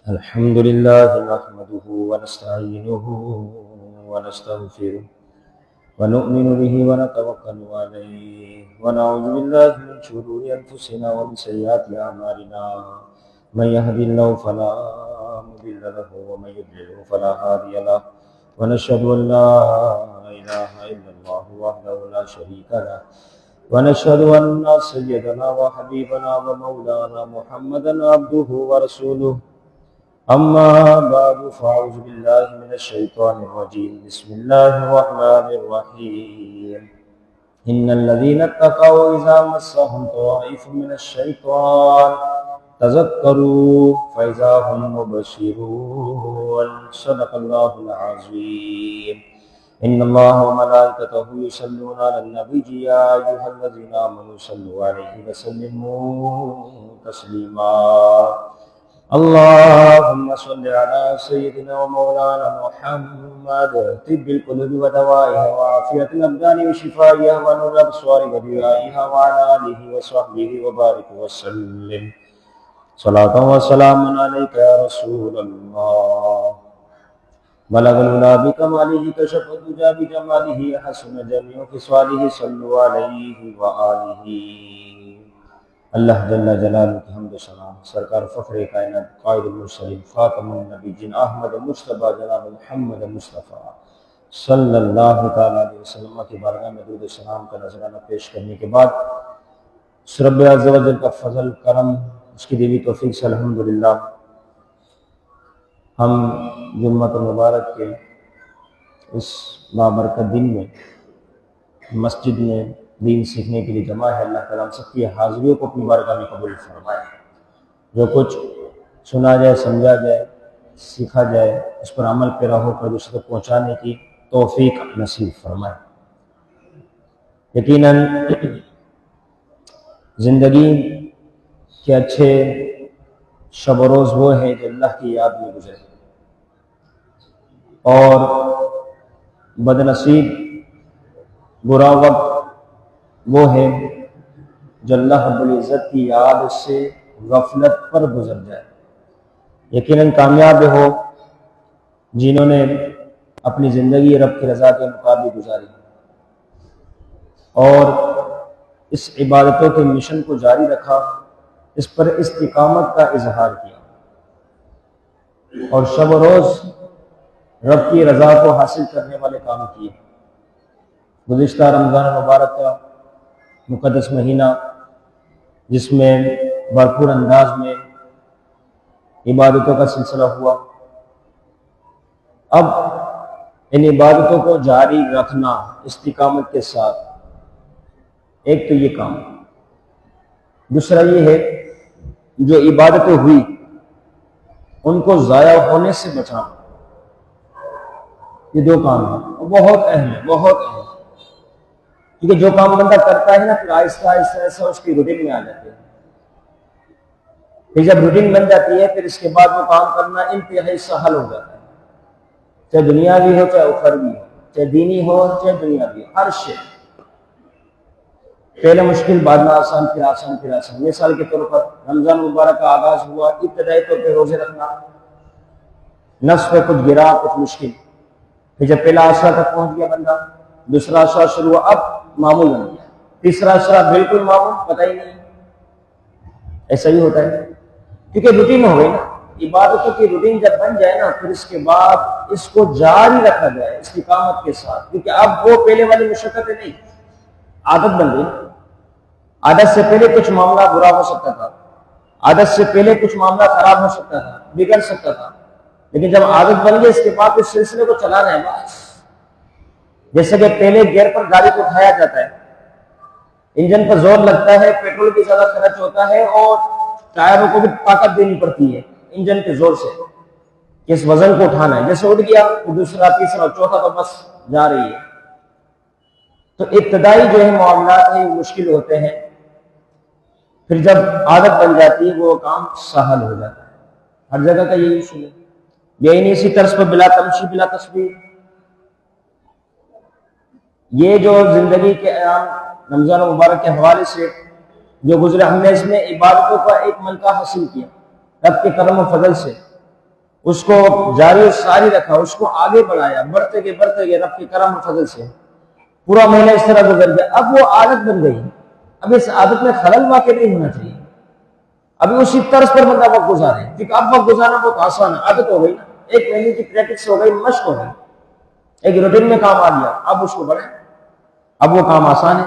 الحمد لله نحمده ونستعينه ونستغفره ونؤمن به ونتوكل عليه ونعوذ بالله من شرور أنفسنا ومن سيئات أعمالنا من يهد الله فلا مضل له ومن يضلل فلا هادي له ونشهد أن لا إله إلا الله وحده لا شريك له ونشهد أن سيدنا وحبيبنا ومولانا محمدا عبده ورسوله أما بعد فأعوذ بالله من الشيطان الرجيم بسم الله الرحمن الرحيم إن الذين اتقوا إذا مسهم طائف من الشيطان تذكروا فإذا هم مبصرون صدق الله العظيم إن الله وملائكته يصلون على النبي يا أيها الذين آمنوا صلوا عليه وسلموا تسليما اللهم صل على سيدنا ومولانا محمد طب القلوب ودوائها وعافية الأبدان وشفائها ونور الأبصار وضيائها وعلى آله وصحبه وبارك وسلم صلاة وسلام عليك يا رسول الله بلغ العلا بكماله كشف الدجى بجماله حسن جميع خصاله صلوا عليه وآله اللہ جل جلالہ کی حمد و ثنا سرکار فخر کائنات قائد المرسلین خاتم النبیین احمد مصطفیٰ جناب محمد مصطفیٰ صلی اللہ تعالیٰ علیہ وسلم کی بارگاہ میں درود و سلام کا نذرانہ پیش کرنے کے بعد رب عز و جل کا فضل کرم اس کی دیوی توفیق سے الحمدللہ ہم جمعۃ المبارک کے اس بابرکت دن میں مسجد میں دین سیکھنے کے لیے جمع ہے۔ اللہ تعالیٰ ہم سب کی حاضریوں کو اپنی بارگاہ میں قبول فرمائے۔ جو کچھ سنا جائے، سمجھا جائے، سیکھا جائے، اس پر عمل پیرا ہو کر دوسرے تک پہنچانے کی توفیق نصیب فرمائے۔ یقیناً زندگی کے اچھے شب و روز وہ ہیں جو اللہ کی یاد میں گزرے، اور بد نصیب برا وقت وہ ہے جو اللہ رب العزت کی یاد سے غفلت پر گزر جائے۔ یقیناً کامیاب ہو جنہوں نے اپنی زندگی رب کی رضا کے مطابق گزاری اور اس عبادتوں کے مشن کو جاری رکھا، اس پر استقامت کا اظہار کیا اور شب و روز رب کی رضا کو حاصل کرنے والے کام کیے۔ گزشتہ رمضان مبارک کا مقدس مہینہ جس میں بھرپور انداز میں عبادتوں کا سلسلہ ہوا، اب ان عبادتوں کو جاری رکھنا استقامت کے ساتھ، ایک تو یہ کام، دوسرا یہ ہے جو عبادتیں ہوئی ان کو ضائع ہونے سے بچانا۔ یہ دو کام ہیں، وہ بہت اہم ہے، بہت اہم ہے، کیونکہ جو کام بندہ کرتا ہے نا پھر آہستہ آہستہ ایسا اس کی روٹین میں آ جاتے ہیں۔ پھر جب روٹین بن جاتی ہے پھر اس کے بعد وہ کام کرنا انتہائی سہل ہو جاتا ہے، چاہے دنیاوی ہو چاہے اخروی ہو، چاہے دینی ہو چاہے دنیاوی ہو، ہر شے پہلے مشکل بعد میں آسان پھر آسان پھر آسان۔ مثال کے طور پر رمضان مبارک کا آغاز ہوا، ابتدائی طور پہ روزے رکھنا، نفس پہ کچھ گرا کچھ مشکل، پھر جب پہلا عشرہ تک پہنچ گیا بندہ، دوسرا عشرہ شروع ہوا، اب معمول بن گیا، تیسرا عشرہ بالکل معمول، پتہ ہی نہیں۔ ایسا ہی ہوتا ہے کیونکہ روٹین ہو گئی نا، عبادتوں کی روٹین جب بن جائے نا پھر اس کے بعد اس کو جاری رکھا جائے استقامت کے ساتھ، کیونکہ اب وہ پہلے والی مشقتیں نہیں، عادت بن گئی۔ عادت سے پہلے کچھ معاملہ برا ہو سکتا تھا، عادت سے پہلے کچھ معاملہ خراب ہو سکتا تھا، بگڑ سکتا تھا، لیکن جب عادت بن گئی اس کے بعد اس سلسلے کو چلانا ہے بس۔ جیسے کہ پہلے گیئر پر گاڑی کو اٹھایا جاتا ہے، انجن پر زور لگتا ہے، پیٹرول بھی زیادہ خرچ ہوتا ہے اور ٹائروں کو بھی طاقت دینی پڑتی ہے انجن کے زور سے کہ اس وزن کو اٹھانا ہے۔ جیسے اٹھ گیا تو دوسرا تیسرا چوتھا تو بس جا رہی ہے۔ تو ابتدائی جو ہے معاملات ہیں مشکل ہوتے ہیں، پھر جب عادت بن جاتی ہے وہ کام سہل ہو جاتا ہے۔ ہر جگہ کا یہی اصول ہے، یہی نہیں اسی طرز پر بلا تمشی بلا تصویر۔ یہ جو زندگی کے ایام رمضان مبارک کے حوالے سے جو گزرے، ہم نے اس میں عبادتوں کا ایک ملکہ حاصل کیا رب کے کرم و فضل سے، اس کو جاری و ساری رکھا، اس کو آگے بڑھایا، بڑھتے گئے رب کے کرم و فضل سے پورا مہینہ اس طرح گزر گیا۔ اب وہ عادت بن گئی، اب اس عادت میں خلل واقع نہیں ہونا چاہیے، ابھی اسی طرز پر بندہ وقت گزارے، کیونکہ اب وقت گزارنا بہت آسان ہے، عادت ہو گئی نا، ایک مہینے کی پریکٹس ہو گئی، مشق ہو گئی، ایک روٹین میں کام آ گیا، اب اس کو بڑھیں، اب وہ کام آسان ہے۔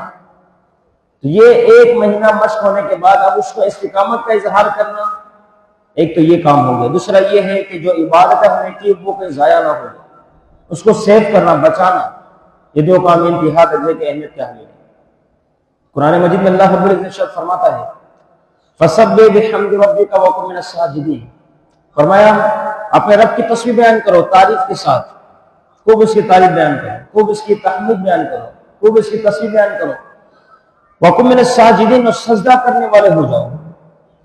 تو یہ ایک مہینہ مشق ہونے کے بعد اب اس کو استقامت کا اظہار کرنا، ایک تو یہ کام ہو گیا۔ دوسرا یہ ہے کہ جو عبادت ہم نے کی وہ کوئی ضائع نہ ہو جائے، اس کو سیو کرنا، بچانا، یہ دو کام انتہا درجے کی اہمیت کے حامل ہیں۔ قرآن مجید میں اللہ رب العزت فرماتا ہے فَسَبِّحْ بِحَمْدِ رَبِّكَ وَكُن مِّنَ السَّاجِدِينَ، فرمایا اپنے رب کی تسبیح بیان کرو تعریف کے ساتھ، خوب اس کی تعریف بیان کرو، خوب اس کی تحمید بیان کرو، خوب اس کی تسبیح بیان کرو، وَكُن مِّنَ السَّاجِدِينَ، اور سجدہ کرنے والے ہو جاؤ،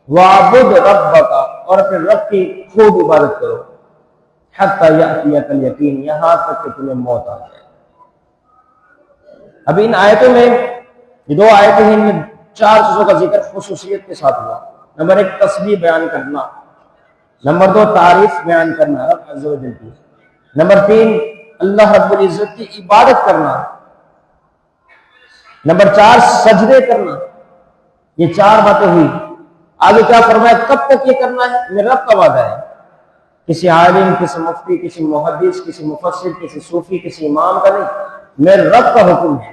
وَعْبُدْ رَبَّكَ، اور اپنے رب کی خوب عبادت کرو، حَتَّى يَأْتِيَكَ الْيَقِينُ، یہاں تک کہ تمہیں موت آ جائے۔ اب ان آیتوں میں یہ دو آیتیں ہیں، ان میں 4 چیزوں کا ذکر خصوصیت کے ساتھ ہوا۔ نمبر 1 تسبیح بیان کرنا، نمبر 2 تعریف بیان کرنا رب عز و جل کی، نمبر 3 اللہ رب العزت کی عبادت کرنا، نمبر 4 سجدے کرنا۔ یہ 4 باتیں ہوئی۔ آگے کیا فرمایا؟ کب تک یہ کرنا ہے؟ میرے رب کا وعدہ ہے، کسی عالم، کسی مفتی، کسی محدث، کسی مفسر، کسی صوفی، کسی امام کا نہیں، میرے رب کا حکم ہے۔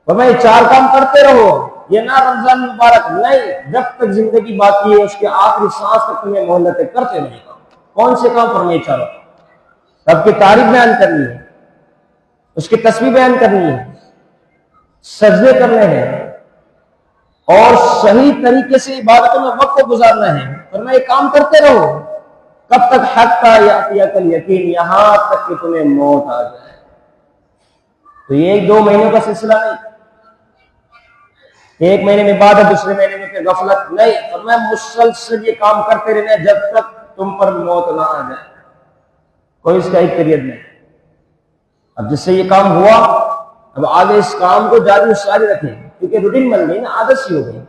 فرمایا یہ 4 کام کرتے رہو، یہ نہ رمضان مبارک نہیں، جب تک زندگی باقی ہے اس کے آخری سانس تک تمہیں مہلت ہے، کرتے رہے گا۔ کون سے کام؟ فرمایا 4 رب کی تعریف بیان کرنی ہے، اس کی تسبیح بیان کرنی ہے، سجدے کرنے ہیں، اور صحیح طریقے سے عبادتوں میں وقت کو گزارنا ہے۔ فرمایا یہ کام کرتے رہو، کب تک؟ حتی یأتیک الیقین، یہاں تک کہ تمہیں موت آ جائے۔ تو یہ 1-2 مہینوں کا سلسلہ نہیں، ایک مہینے میں عبادت، دوسرے مہینے میں پھر غفلت نہیں، فرمایا مسلسل یہ کام کرتے رہنا جب تک تم پر موت نہ آ جائے، کوئی اس کا ایک پیریڈ نہیں۔ اب جس سے یہ کام ہوا، اب آگے اس کام کو جاری و ساری رکھیں، کیونکہ روٹین بن گئی نا، عادت سی ہو گئی۔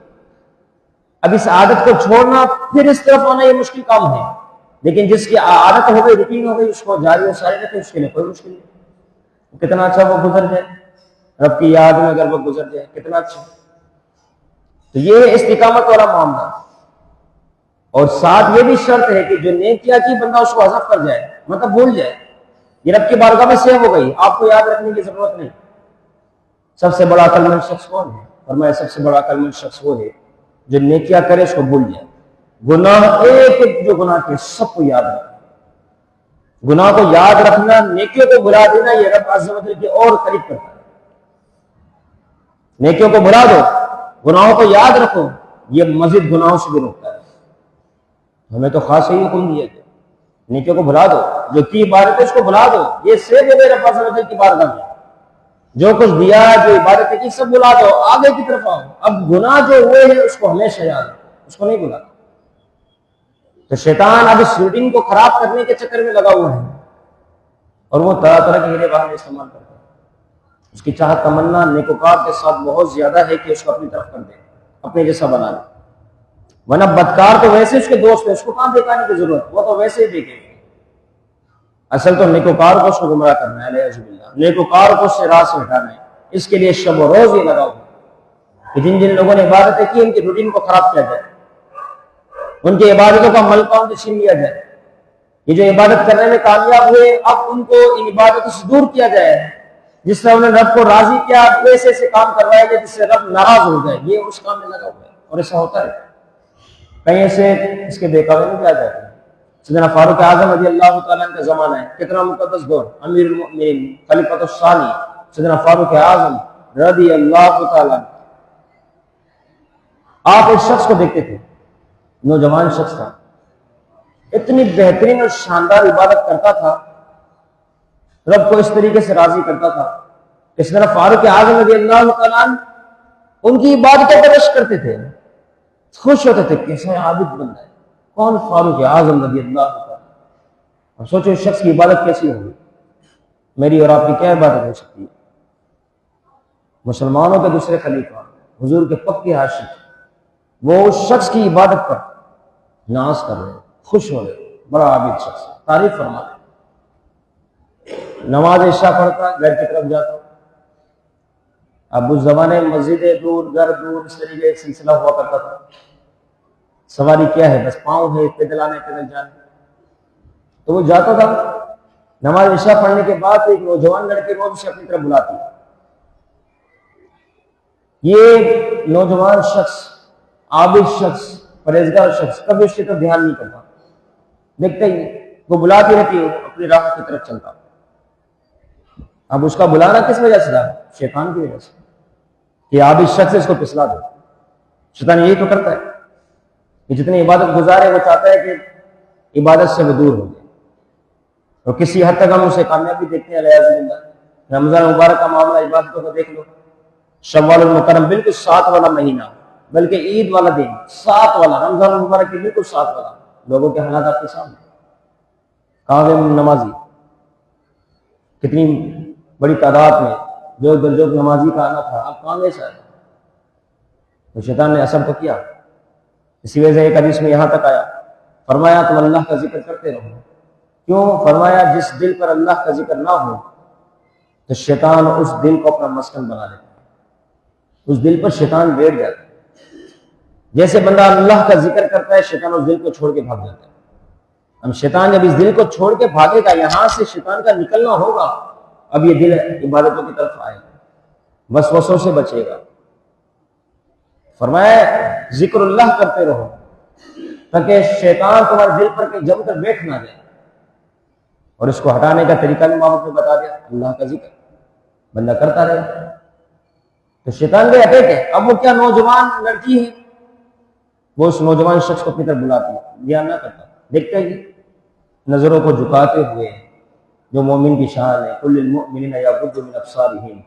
اب اس عادت کو چھوڑنا پھر اس طرف آنا یہ مشکل کام ہے، لیکن جس کی عادت ہو گئی، روٹین ہو گئی، اس کو جاری و ساری رکھیں، اس کے لیے کوئی مشکل نہیں۔ کتنا اچھا وہ گزر جائے، رب کی یاد میں اگر وہ گزر جائے، کتنا اچھا۔ تو یہ ہے استقامت والا معاملہ، اور ساتھ یہ بھی شرط ہے کہ جو نیک کیا کی بندہ اس کو حذف کر جائے، مطلب بھول جائے، یہ رب کی بارگاہ میں سیو ہو گئی، آپ کو یاد رکھنے کی ضرورت نہیں۔ سب سے بڑا عقل مند شخص کون ہے؟ فرمایا سب سے بڑا عقل مند شخص وہ ہے جو نیکیاں کرے اس کو بھول جائے، گناہ ایک ایک جو گناہ کے سب کو یاد رکھنا، گناہ کو یاد رکھنا، نیکیوں کو بھلا دینا، یہ رب عز و جل کے اور قریب کرتا ہے۔ نیکیوں کو بھلا دو، گناہوں کو یاد رکھو، یہ مزید گناہوں سے بھی روکتا ہے۔ ہمیں تو خاص یہی حکم دیا کہ نیکیوں کو بھلا دو، جو کی عبادت ہے اس کو بھلا دو، یہ سیب ہے رب عز و جل کی بارگاہ میں، جو کچھ دیا، جو عبادت کی سب بھلا دو، آگے کی طرف آؤ۔ اب گناہ جو ہوئے ہیں اس کو ہمیشہ یاد رکھو، اس کو نہیں بھلا۔ تو شیطان اب اس روٹین کو خراب کرنے کے چکر میں لگا ہوا ہے، اور وہ طرح طرح کے ہیلے بہانے استعمال کرتا ہے۔ اس کی چاہت تمنا نیکوکار کے ساتھ بہت زیادہ ہے کہ اس کو اپنی طرف کر دے، اپنے جیسا بنا لے، ورنہ بدکار تو ویسے اس کے دوست ہے، اس کو کہاں بہکانے کی ضرورت، وہ تو ویسے ہی دیکھے گا۔ اصل تو نیکوکار کو اس کو گمراہ کرنا ہے، علیہ باللہ، نیکوکار کو اس سے راہ سے ہٹانا ہے۔ اس کے لیے شب و روز یہ لگا ہوا کہ جن جن لوگوں نے عبادتیں کی ان کی روٹین کو خراب کیا جائے، ان کی عبادتوں کا ملکہ ان سے چھین لیا جائے۔ یہ جو عبادت کرنے میں کامیاب ہوئے، اب ان کو ان عبادتوں سے دور کیا جائے، جس سے انہوں نے رب کو راضی کیا، ایسے ایسے کام کروائے گئے جس سے رب ناراض ہو جائے، یہ اس کام میں لگا ہوا ہے، اور ایسا ہوتا ہے۔ کہیں ایسے اس کے بہکاوے میں کیا جاتا ہے۔ سیدنا فاروق اعظم رضی اللہ تعالیٰ عنہ کا زمانہ ہے، کتنا مقدس دور، امیر المؤمنین خلیفۃ الثانی سیدنا فاروق اعظم رضی اللہ تعالیٰ عنہ۔ آپ ایک شخص کو دیکھتے تھے، نوجوان شخص تھا، اتنی بہترین اور شاندار عبادت کرتا تھا، رب کو اس طریقے سے راضی کرتا تھا کہ سیدنا فاروق اعظم رضی اللہ تعالیٰ عنہ ان کی عبادتوں پر رشک کرتے تھے، خوش ہوتے تھے، کیسے عابد بندہ ہے، کون؟ فاروق اعظم رضی اللہ تعالیٰ عنہ۔ اور سوچو اس شخص کی عبادت کیسی ہوگی، میری اور آپ کی کیا عبادت ہو سکتی ہے؟ مسلمانوں کے دوسرے خلیفہ، حضور کے پکے عاشق، وہ اس شخص کی عبادت پر ناز کر رہے، خوش ہو رہے، بڑا عابد شخص، تعریف فرماتے۔ نماز عشاء پڑھتا، گھر کی طرف جاتا۔ اب اس زمانے میں مسجدیں دور، گھر دور، اس طریقے ایک سلسلہ ہوا کرتا تھا۔ سواری کیا ہے، بس پاؤں ہے، پیدل آنے پیدل جانے۔ تو وہ جاتا تھا، نماز عشاء پڑھنے کے بعد ایک نوجوان لڑکی روز سے اپنی طرف بلاتی۔ یہ نوجوان شخص، عابد شخص، پرہیزگار شخص کبھی اس کی طرف دھیان نہیں کرتا، دیکھتے ہی وہ بلاتی رہتی، اپنی راہ کی طرف چلتا۔ اب اس کا بلانا کس وجہ سے تھا؟ شیطان کی وجہ سے، کہ عابد شخص اس کو پسلا دو۔ شیطان یہی تو کرتا ہے کہ جتنی عبادت گزار ہے وہ چاہتا ہے کہ عبادت سے وہ دور ہو جائے، اور کسی حد تک ہم اسے کامیابی دیکھتے ہیں۔ علیہ وسلم رمضان مبارک کا معاملہ، عبادتوں کو دیکھ لو، شوال المکرم بالکل 7 والا مہینہ، بلکہ عید والا دن 7 والا، رمضان مبارک کی بالکل 7 والا، لوگوں کے حالات آپ کے سامنے، کہاں گئے نمازی؟ کتنی بڑی تعداد میں جو نمازی کا آنا تھا، اب کہاں گئے سارے؟ تو شیطان نے اثر تو کیا۔ اسی وجہ سے ایک حدیث میں یہاں تک آیا، فرمایا تم اللہ کا ذکر کرتے رہو۔ کیوں؟ فرمایا جس دل پر اللہ کا ذکر نہ ہو تو شیطان اس دل کو اپنا مسکن بنا لیتا ہے، اس دل پر شیطان بیٹھ جاتا ہے۔ جیسے بندہ اللہ کا ذکر کرتا ہے، شیطان اس دل کو چھوڑ کے بھاگ جاتا ہے۔ اب شیطان جب اس دل کو چھوڑ کے بھاگے گا، یہاں سے شیطان کا نکلنا ہوگا، اب یہ دل عبادتوں کی طرف آئے گا، وسوسوں سے بچے گا۔ فرمایا ذکر اللہ کرتے رہو تاکہ شیطان تمہارے دل پر کہ جم کر بیٹھ نہ جائے، اور اس کو ہٹانے کا طریقہ بھی محمد نے بتا دیا، اللہ کا ذکر بندہ کرتا رہے تو شیطان کے اٹیک ہے۔ اب وہ کیا نوجوان لڑکی ہے، وہ اس نوجوان شخص کو اپنی طرف بلاتی، دھیان نہ کرتا، دیکھتے ہی نظروں کو جھکاتے ہوئے، جو مومن کی شان ہے، کل المؤمنین یغضوا من ابصارہم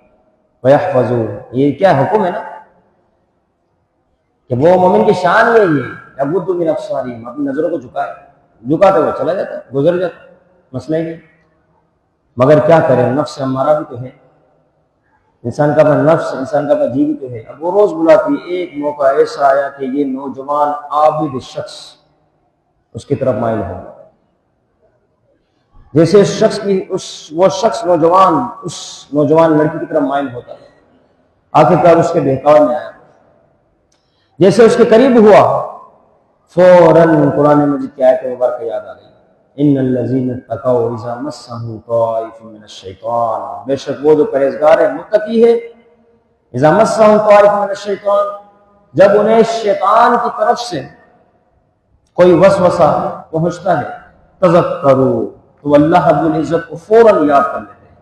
ویحفظوا، یہ کیا حکم ہے نا کہ وہ مومن کی شان یہی ہے، یغضوا من ابصارہم، اپنی نظروں کو جھکاتے ہوئے چلا جاتا ہے، گزر جاتا ہے، مسئلہ ہی نہیں۔ مگر کیا کرے، نفس ہمارا بھی تو ہے، انسان کا اپنا نفس، انسان کا اپنا جی بھی تو ہے۔ اب وہ روز بلاتی، ایک موقع ایسا آیا کہ یہ نوجوان عابد شخص اس کی طرف مائل ہو، جیسے اس شخص کی وہ شخص اس نوجوان لڑکی کی طرف مائل ہوتا ہے، آخرکار اس کے بہکاوے میں آیا، جیسے اس کے قریب ہوا فوراً قرآن مجید کی آیت مبارکہ یاد آ گئی، ان الذین اتقوا اذا مسهم طائف من الشیطان، بے شک وہ جو پرہیزگار ہے، متقی ہے، اذا مسهم طائف من الشیطان، جب انہیں شیطان کی طرف سے کوئی وسوسہ پہنچتا ہے، تذکروا، تو اللہ رب العزت کو فوراً یاد کر لیتے ہیں،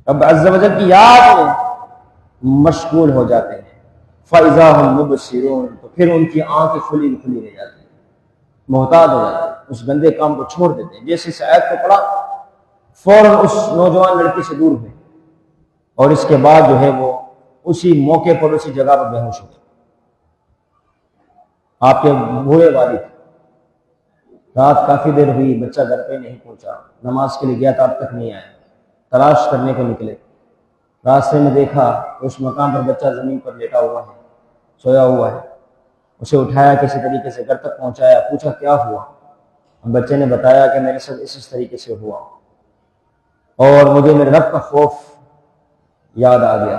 رب عز و جل کی یاد میں مشغول ہو جاتے ہیں، فاذا هم مبصرون، تو پھر ان کی آنکھیں کھلی رہ جاتی ہیں، محتاط ہو جاتے ہیں، اس گندے کام کو چھوڑ دیتے ہیں۔ جیسے اس آیت کو پڑھا فوراً اس نوجوان لڑکی سے دور ہوئے، اور اس کے بعد جو ہے وہ اسی موقع پر اسی جگہ پر بے ہوش ہو گئے۔ آپ کے بوڑھے والد، رات کافی دیر ہوئی، بچہ گھر پہ نہیں پہنچا، نماز کے لیے گیا تھا، اب تک نہیں آیا، تلاش کرنے کو نکلے، راستے میں دیکھا اس مقام پر بچہ زمین پر لیٹا ہوا ہے، سویا ہوا ہے، اسے اٹھایا کسی طریقے سے گھر تک پہنچایا، پوچھا کیا ہوا؟ بچے نے بتایا کہ میرے ساتھ اس طریقے سے ہوا، اور مجھے میرے رب کا خوف یاد آ گیا،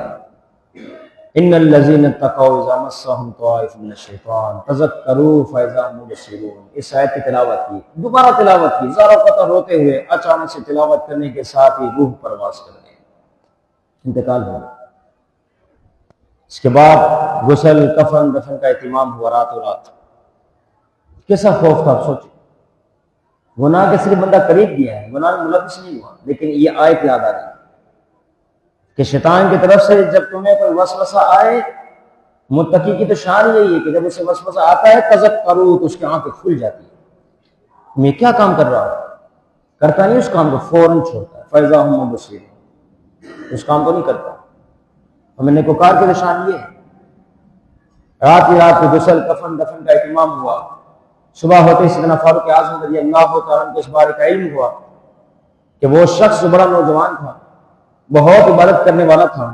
ان الذین اتقوا اذا مسهم طائف من الشیطان تذکروا فاذا هم مبصرون۔ اس آیت کی تلاوت کی، دوبارہ تلاوت کی، زارا قطع روتے ہوئے، اچانک سے تلاوت کرنے کے ساتھ ہی روح پرواز کر گئی، انتقال ہو گیا۔ اس کے بعد غسل، کفن، دفن کا اہتمام ہوا راتوں رات۔ کیسا خوف تھا، سوچیں، گناہ کے صرف بندہ قریب گیا ہے، گناہ میں ملوث نہیں ہوا، لیکن یہ آیت یاد آ گئی کہ شیطان کی طرف سے جب تمہیں کوئی وسوسہ آئے، متقی کی تو شان یہی ہے کہ جب اسے وسوسہ آتا ہے تذکروا، تو اس کی آنکھیں کھل جاتی ہے، میں کیا کام کر رہا ہوں، کرتا نہیں اس کام کو، فوراً چھوڑتا ہے، فاذا هم مبصرون، اس کام کو نہیں کرتا۔ اور میں نے نیکوکار کی نشان یہ ہے، رات ہی رات کو غسل، کفن، دفن کا اہتمام ہوا، صبح ہوتے سیدنا فاروق اعظم رضی اللہ تعالیٰ عنہ کو اس بارے کا علم ہوا کہ وہ شخص جو بڑا نوجوان تھا، بہت عبادت کرنے والا تھا،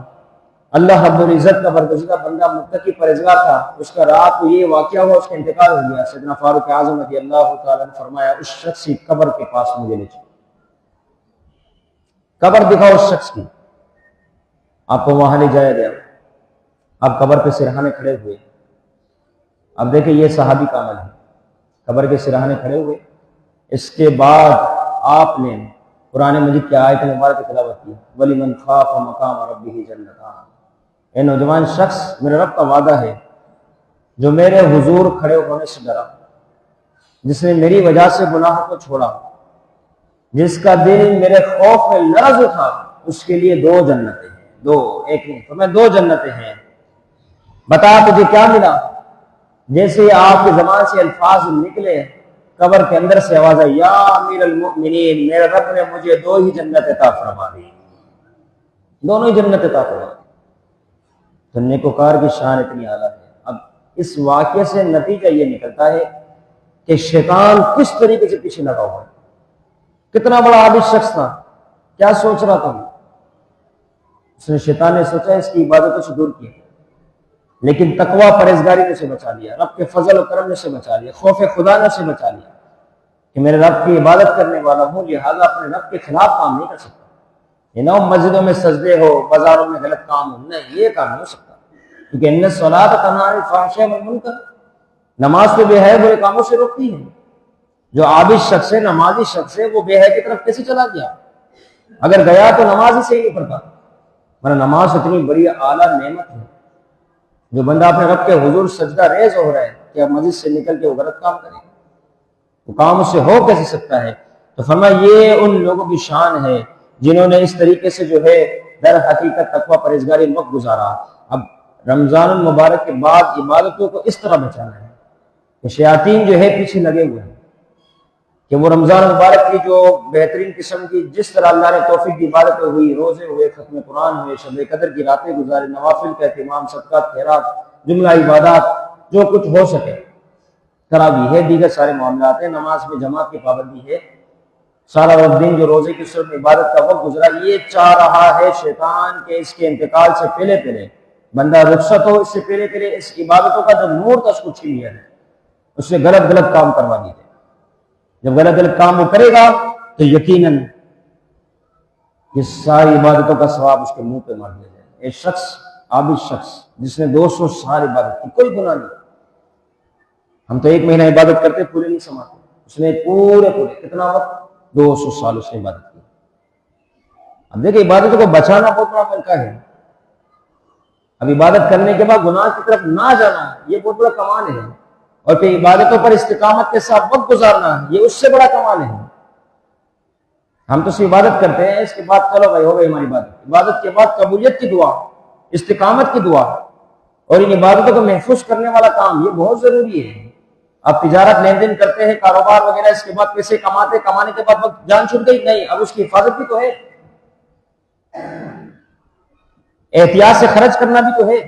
اللہ رب العزت کا برگزیدہ بندہ متقی پرہیزگار تھا، اس کا رات کو یہ واقعہ ہوا، اس کا انتقال ہو گیا۔ سیدنا فاروق اعظم رضی اللہ تعالیٰ نے فرمایا اس شخص کی قبر کے پاس مجھے لے چلو، قبر دکھاؤ اس شخص کی۔ آپ کو وہاں لے جایا گیا، آپ قبر پہ سرہانے کھڑے ہوئے۔ اب دیکھیں یہ صحابی کا عمل ہے، قبر کے سرہانے کھڑے ہوئے۔ اس کے بعد آپ نے قرآن مجید کی آیت مبارک کی تلاوت کی، وَلِمَنْ خَافَ مَقَامَ رَبِّهِ جَنَّتَانِ۔ اے نوجوان شخص، میرے رب کا وعدہ ہے جو میرے حضور کھڑے ہونے سے ڈرا، جس نے میری وجہ سے گناہوں کو چھوڑا، جس کا دل میرے خوف میں لرز اٹھا، اس کے لیے دو جنتیں ہیں، دو، ایک نہیں تو میں دو جنتیں ہیں۔ بتا تجھے کیا ملا؟ جیسے آپ کی زبان سے الفاظ نکلے، قبر کے اندر سے آواز آئی، یا امیر المؤمنین، میرے رب نے مجھے دو ہی جنت عطا فرما دی، دونوں ہی جنت عطا فرما دی۔ تو نیکوکار کی شان اتنی اعلیٰ ہے۔ اب اس واقعے سے نتیجہ یہ نکلتا ہے کہ شیطان کس طریقے سے پیچھے لگا ہوا ہے۔ کتنا بڑا عابد شخص تھا، کیا سوچ رہا تھا؟ اس نے، شیطان نے سوچا اس کی عبادتوں سے دور کیا، لیکن تقوی پرہیزگاری نے سے بچا لیا، رب کے فضل و کرم نے سے بچا لیا، خوف خدا نے سے بچا لیا کہ میرے رب کی عبادت کرنے والا ہوں، لہٰذا اپنے رب کے خلاف کام نہیں کر سکتا۔ یہ نہ مسجدوں میں سجدے ہو، بازاروں میں غلط کام ہو، نہیں، یہ کام نہیں ہو سکتا، کیونکہ ان الصلاۃ تنہی عن الفحشاء والمنکر، نماز تو بے حیا برے کاموں سے روکتی ہے۔ جو عابد شخص ہے، نمازی شخص ہے، وہ بے حیا کی طرف کیسے چلا گیا؟ اگر گیا تو نماز ہی صحیح نہیں پڑھتا، ورنہ نماز اتنی بڑی اعلیٰ نعمت ہے۔ جو بندہ اپنے رب کے حضور سجدہ ریز ہو رہا ہے کہ اب مسجد سے نکل کے وہ غلط کام کرے، وہ کام اس سے ہو کیسے سکتا ہے؟ تو فرمایا یہ ان لوگوں کی شان ہے جنہوں نے اس طریقے سے جو ہے در حقیقت تقوی پرہیزگاری وقت گزارا۔ اب رمضان المبارک کے بعد عبادتوں کو اس طرح بچانا ہے کہ شیاطین جو ہے پیچھے لگے ہوئے ہیں کہ وہ رمضان المبارک کی جو بہترین قسم کی جس طرح اللہ نے توفیق کی عبادتیں ہوئی، روزے ہوئے، ختم قرآن ہوئے، شب قدر کی راتیں گزارے، نوافل کا اہتمام، صدقات، خیرات، جملہ عبادات جو کچھ ہو سکے تراویح ہے، دیگر سارے معاملات ہیں، نماز میں جماعت کی پابندی ہے، سارا وقت دن جو روزے کی صورت میں عبادت کا وقت گزرا، یہ چاہ رہا ہے شیطان کے اس کے انتقال سے پہلے بندہ رخصت ہو، اس سے پہلے اس عبادتوں کا جو نور تھا اس کو چھین لیا ہے، اس سے غلط کام کروا دیتے۔ جب غلط کام وہ کرے گا تو یقیناً یہ ساری عبادتوں کا ثواب اس کے منہ پہ مار دیا جائے۔ ایک شخص، عابد شخص جس نے 200 سال عبادت کی، کوئی گناہ نہیں، ہم تو 1 مہینہ عبادت کرتے پورے نہیں سماتے، اس نے پورے کتنا وقت؟ 200 سال اس نے عبادت کی۔ اب دیکھیں عبادتوں کو بچانا بہت بڑا ملکہ ہے۔ اب عبادت کرنے کے بعد گناہ کی طرف نہ جانا یہ بہت بڑا کمال ہے، اور پھر عبادتوں پر استقامت کے ساتھ وقت گزارنا یہ اس سے بڑا کمال ہے۔ ہم تو صرف عبادت کرتے ہیں، اس کے بعد چلو بھائی ہو گئی ہماری عبادت کے بعد قبولیت کی دعا، استقامت کی دعا، اور ان عبادتوں کو محفوظ کرنے والا کام یہ بہت ضروری ہے۔ اب تجارت لین دین کرتے ہیں، کاروبار وغیرہ، اس کے بعد پیسے کمانے کے بعد وقت جان چھوٹ گئی، نہیں، اب اس کی حفاظت بھی تو ہے، احتیاط سے خرچ کرنا بھی تو ہے۔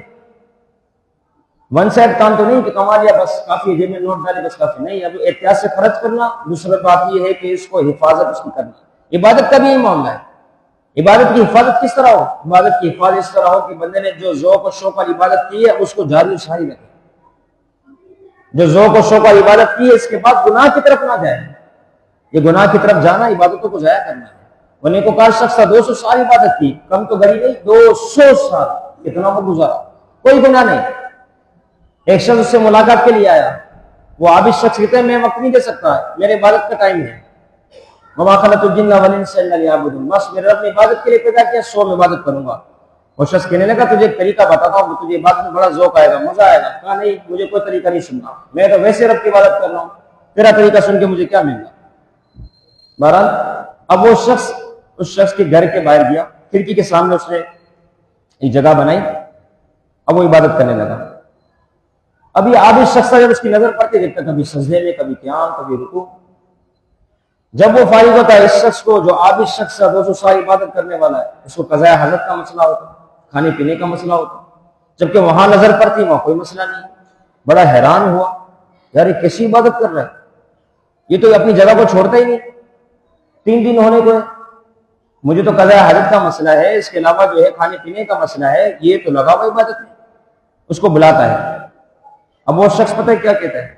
ون سائڈ کام تو نہیں کہ کما لیا بس کافی ہے، جیب میں نوٹ ڈالے بس کافی نہیں، اب احتیاط سے خرچ کرنا۔ دوسری بات یہ ہے کہ اس کو حفاظت اس کی کرنا، عبادت کا بھی یہ معاملہ ہے۔ عبادت کی حفاظت کس طرح ہو؟ عبادت کی حفاظت اس طرح ہو کہ بندے نے جو ذوق و شوق والی عبادت کی ہے اس کو جاری و ساری رکھے، جو ذوق و شوق والی عبادت کی ہے اس کے بعد گناہ کی طرف نہ جائے۔ یہ گناہ کی طرف جانا عبادتوں کو ضائع کرنا ہے۔ وہ نیکوکار شخص تھا، 200 سال عبادت کی، کم تو گھڑی نہیں، 200 سال کتنا وہ گزارا، کوئی گناہ نہیں۔ ایک شخص اس سے ملاقات کے لیے آیا، وہ عابد شخص کہتے ہیں میں وقت نہیں دے سکتا، میرے عبادت کا ٹائم ہے، وَمَا خَلَقْتُ الْجِنَّ وَالْإِنسَ إِلَّا لِيَعْبُدُونِ، بس میرے رب نے عبادت کے لیے پیدا کیا، سو میں عبادت کروں گا۔ وہ شخص کہنے لگا تجھے ایک طریقہ بتاتا ہوں، تجھے عبادت میں بڑا ذوق آئے گا، مزہ آئے گا۔ کہا نہیں، مجھے کوئی طریقہ نہیں سننا، میں تو ویسے رب کی عبادت کر رہا ہوں، تیرا طریقہ سن کے مجھے کیا ملنا۔ بہرحال اب وہ شخص اس شخص کے گھر کے باہر گیا، کھڑکی کے سامنے اس نے ایک جگہ بنائی، اب وہ عبادت کرنے لگا۔ اب یہ عابد شخص جب اس کی نظر پڑتی دیکھتا کبھی سجدے میں، کبھی قیام، کبھی رکوع، جب وہ فارغ ہوتا ہے اس شخص کو جو عابد شخص 200 سال عبادت کرنے والا ہے، اس کو قضاء حاجت کا مسئلہ ہوتا، کھانے پینے کا مسئلہ ہوتا، جبکہ وہاں نظر پڑتی وہاں کوئی مسئلہ نہیں۔ بڑا حیران ہوا، یار یہ کیسی عبادت کر رہا ہے، یہ تو اپنی جگہ کو چھوڑتا ہی نہیں، 3 دن ہونے کو ہے، مجھے تو قضاء حاجت کا مسئلہ ہے، اس کے علاوہ جو ہے کھانے پینے کا مسئلہ ہے، یہ تو لگا ہوا عبادت میں، اس کو بلاتا ہے۔ اب وہ شخص پتہ ہے کیا کہتا ہے؟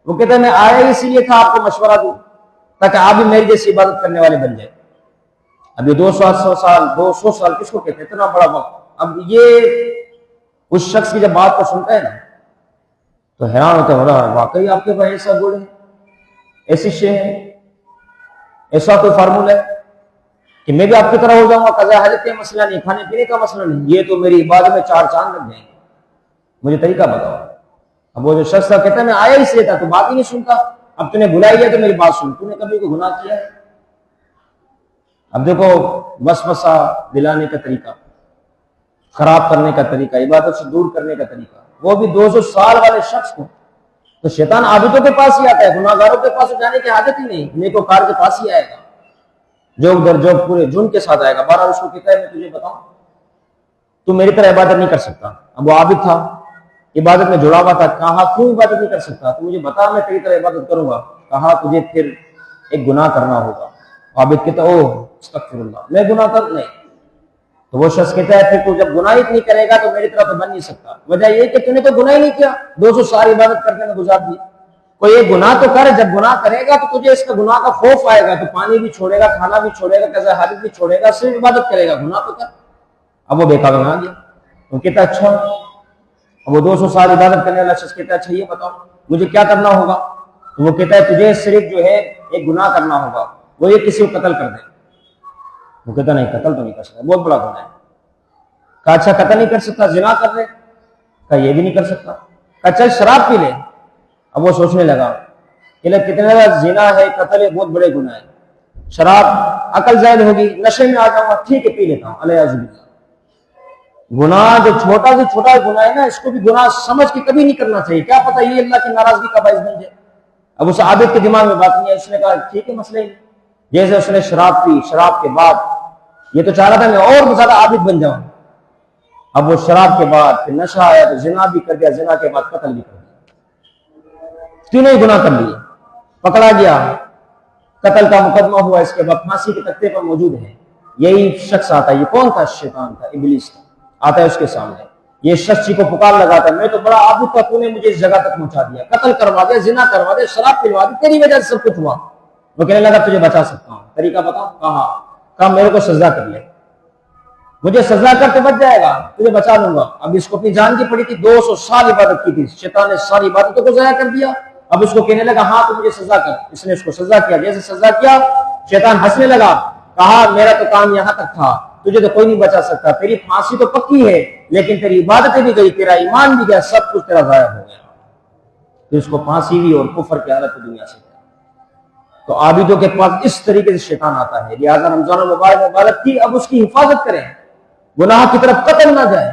وہ کہتا ہے میں آیا ہی اسی لیے تھا آپ کو مشورہ دوں تاکہ آپ بھی میری جیسی عبادت کرنے والے بن جائیں۔ اب یہ 200 سال کس کو کہتے ہیں؟ اتنا بڑا وقت۔ اب یہ اس شخص کی جب بات کو سنتا ہے نا تو حیران ہوتا ہے، واقعی آپ کے پاس ایسا گڑ ہے، ایسی شے ہے، ایسا کوئی فارمولہ ہے کہ میں بھی آپ کی طرح ہو جاؤں گا؟ قضاء حاجت کا مسئلہ نہیں، کھانے پینے کا مسئلہ نہیں، یہ تو میری عبادت میں 4 چاند لگ جائیں گے، مجھے طریقہ بتاؤ۔ اب وہ جو شخص تھا کہتا ہے میں آیا اس لیے تھا، تو بات ہی نہیں سنتا، اب تو نے بلائی ہے تو میری بات سن، تو نے کبھی کوئی گناہ کیا ہے؟ اب دیکھو وسوسہ دلانے کا طریقہ، خراب کرنے کا طریقہ، عبادت سے دور کرنے کا طریقہ، وہ بھی 200 سال والے شخص کو۔ تو شیطان عابدوں کے پاس ہی آتا ہے، گناہ گاروں کے پاس جانے کی حاجت ہی نہیں، نیکوکار کے پاس ہی آئے گا، جوگ در جوگ پورے جن کے ساتھ آئے گا۔ بہرحال اس کو کہتا ہے میں تجھے بتاؤں تو میری طرح عبادت نہیں کر سکتا۔ اب وہ عابد تھا، عبادت میں جڑا ہوا تھا، کہا کیوں عبادت نہیں کر سکتا؟ تو مجھے بتا، میں تیری طرح عبادت کروں گا۔ کہا تجھے پھر ایک گناہ کرنا ہوگا۔ عابد کہتا اوہ استغفر اللہ، میں گناہ کر نہیں۔ تو وہ شخص کہتا ہے پھر تو جب گناہ ہی نہیں کرے گا تو میری طرح تو بن نہیں سکتا۔ وجہ یہ کہ تو نے تو گناہ ہی نہیں کیا، 200 سال عبادت کرنے میں گزار دی۔ کوئی ایک گناہ تو کر، جب گناہ کرے گا تو تجھے اس کا گناہ کا خوف آئے گا، تو پانی بھی چھوڑے گا، کھانا بھی چھوڑے گا، قضاء حاجت بھی چھوڑے گا، صرف عبادت کرے گا، گناہ تو کر۔ اب وہ بے قابو آ گیا، وہ کہتا اچھا۔ اب وہ 200 سال عبادت کرنے والا شخص کہتا ہے اچھا یہ بتاؤ مجھے کیا کرنا ہوگا؟ تو وہ کہتا ہے تجھے صرف جو ہے ایک گناہ کرنا ہوگا، وہ یہ کسی کو قتل کر دے۔ وہ کہتا نہیں قتل تو نہیں کر سکتا، بہت بڑا گناہ ہے۔ کہا اچھا قتل نہیں کر سکتا، زنا کر لے؟ کہا یہ بھی نہیں کر سکتا۔ کہا چل شراب پی لے۔ اب وہ سوچنے لگا کہ کتنے بڑا زنا ہے، قتل ہے، بہت بڑے گناہ ہے، شراب عقل زائل ہوگی، نشے میں آ جاؤں گا، ٹھیک ہے پی لیتا ہوں، علیہ باللہ۔ گناہ جو چھوٹا سے چھوٹا گناہ ہے نا، اس کو بھی گناہ سمجھ کے کبھی نہیں کرنا چاہیے، کیا پتہ یہ اللہ کی ناراضگی کا باعث بن جائے۔ اب اس عابد کے دماغ میں بات نہیں ہے، اس نے کہا ٹھیک ہے مسئلہ ہی نہیں۔ جیسے اس نے شراب پی، شراب کے بعد یہ تو چاہ رہا تھا میں اور زیادہ عابد بن جاؤں، اب وہ شراب کے بعد پھر نشہ آیا تو زنا بھی کر دیا، زنا کے بعد قتل بھی کر دیا، تینوں ہی گناہ کر لیے۔ پکڑا گیا، قتل کا مقدمہ ہوا، اس کے بعد پھانسی کے تختے پر موجود ہے۔ یہی شخص آتا ہے، یہ کون تھا؟ شیطان تھا، ابلیس تھا، آتا ہے اس کے سامنے، یہ شخص کو پکار لگاتا ہے میں تو بڑا عابد تھا، تو نے مجھے اس جگہ تک پہنچا دیا، قتل کروا دیا، زنا کروا دیا، شراب پلوا دی، تیری وجہ سے سب کچھ ہوا۔ وہ کہنے لگا تجھے بچا سکتا ہوں، طریقہ بتاؤ؟ کہا میرے کو سزا کر لے، مجھے سزا کر تو بچ جائے گا، تجھے بچا لوں گا۔ اب اس کو اپنی جان کی پڑی تھی، 200 سال عبادت کی تھی، شیطان نے ساری عبادتوں کو ضائع کر دیا۔ اب اس کو کہنے لگا ہاں تو مجھے سزا کر۔ اس نے اس کو سزا کیا، جیسے سزا کیا شیطان ہنسنے لگا، کہا میرا تو کام یہاں تک تھا، تجھے تو کوئی نہیں بچا سکتا، تیری پھانسی تو پکی ہے لیکن تیری عبادتیں بھی گئی، تیرا ایمان بھی گیا، سب کچھ تیرا ضائع ہو گیا۔ پھر اس کو پھانسی بھی اور کفر کی حالت دنیا سے۔ تو عابدوں کے پاس اس طریقے سے شیطان آتا ہے، لہٰذا رمضان المبارک میں عبادت کی، اب اس کی حفاظت کریں، گناہ کی طرف قتل نہ جائے،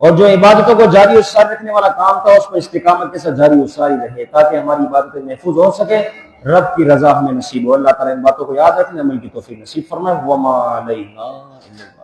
اور جو عبادتوں کو جاری و ساری رکھنے والا کام تھا اس پر استقامت کے ساتھ جاری و ساری رہے تاکہ ہماری عبادتیں محفوظ ہو سکے، رب کی رضا ہمیں نصیب ہو۔ اللہ تعالیٰ ان باتوں کو یاد رکھنے، عمل کی توفیق نصیب فرمائے۔ وما علینا الا